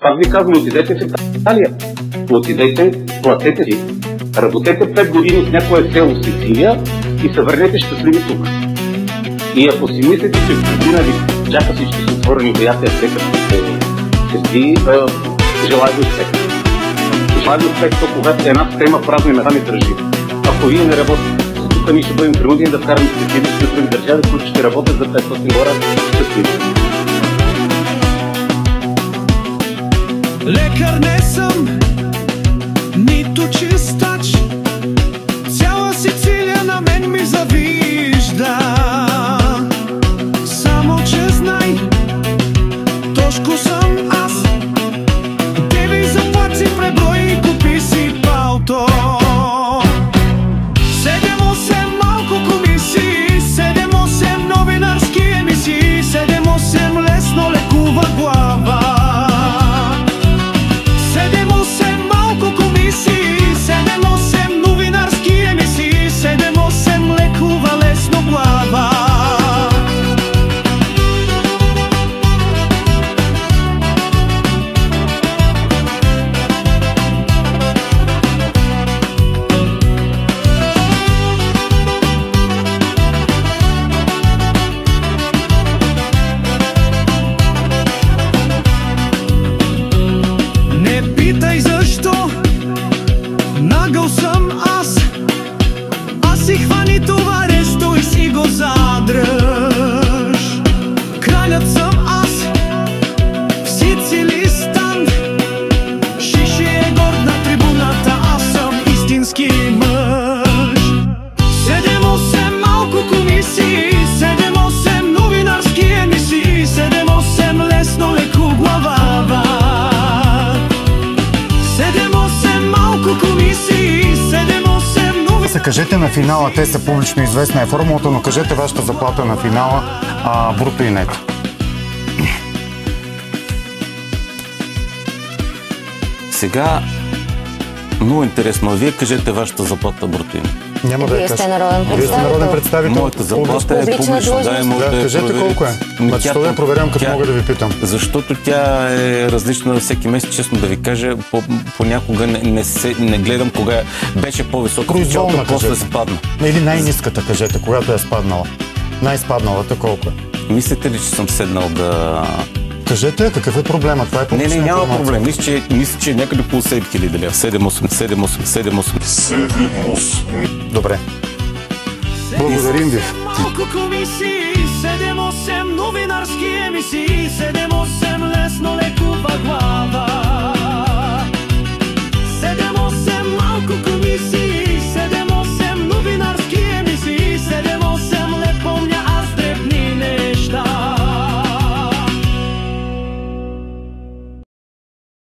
Пак ви казвам, отидете в Италия. Отидете, платете си. Работете 5 години в някое село Сицилия и се върнете щастливи тук. И ако си мислите, че в година ви чака всички са отворени приятели, като сести, желая ви успех. Желая ви успех, то когато една система празни места не държи. Ако вие не работите, тук ние ще бъдем принудени да вкараме специалисти от други държави, които ще работят за 500 хора щастливи. Лекар не съм, нито чистач, цяла Сицилия на мен ми завижда. Само че знай, тошко съм аз, девей заплати преброй и купи си палто. 7-8 малко комисии, 7-8 новинарски емисии, 7-8 лесно лекува глава. 7-8 малко комисии, 7-8 новинарски емисии, 7-8 лекува лесно глава. Не питай защо, нагъл съм аз си хвани това ресто и си го задръж. Кралят съм аз, в Сицилистан, Шиши е горд на трибуната, аз съм истински мъж. 7-8 малко комисии, 7-8 новинарски емисии, 7-8 лесно леку глава. 7-8 малко комисии, 7-8 нови... Кажете на финала, те са публично известна е формулата, но кажете вашата заплата на финала, бруто и нето. Сега, много интересно, вие кажете вашата заплата бруто и нето. Няма да я Вие кажа. сте народен Вие сте народен представител. Моята заплата е публична, кажете колко е. Защо да я проверям, като мога да ви питам? Защото тя е различна всеки месец, честно да ви кажа. Понякога не гледам кога беше по-висока, защото после спадна. Или най-ниската, кажете, когато е спаднала. Най-спадналата колко е? Мислите ли, че съм седнал да... Кажете, какъв е проблема? Това е публична Не, няма информация. проблем. Мисля, че е някъде около 7000 лева. 7-8. Добре. Благодарим ви. Малко комисии, 7-8 новинарски емисии, 7-8 лесно лекува глава.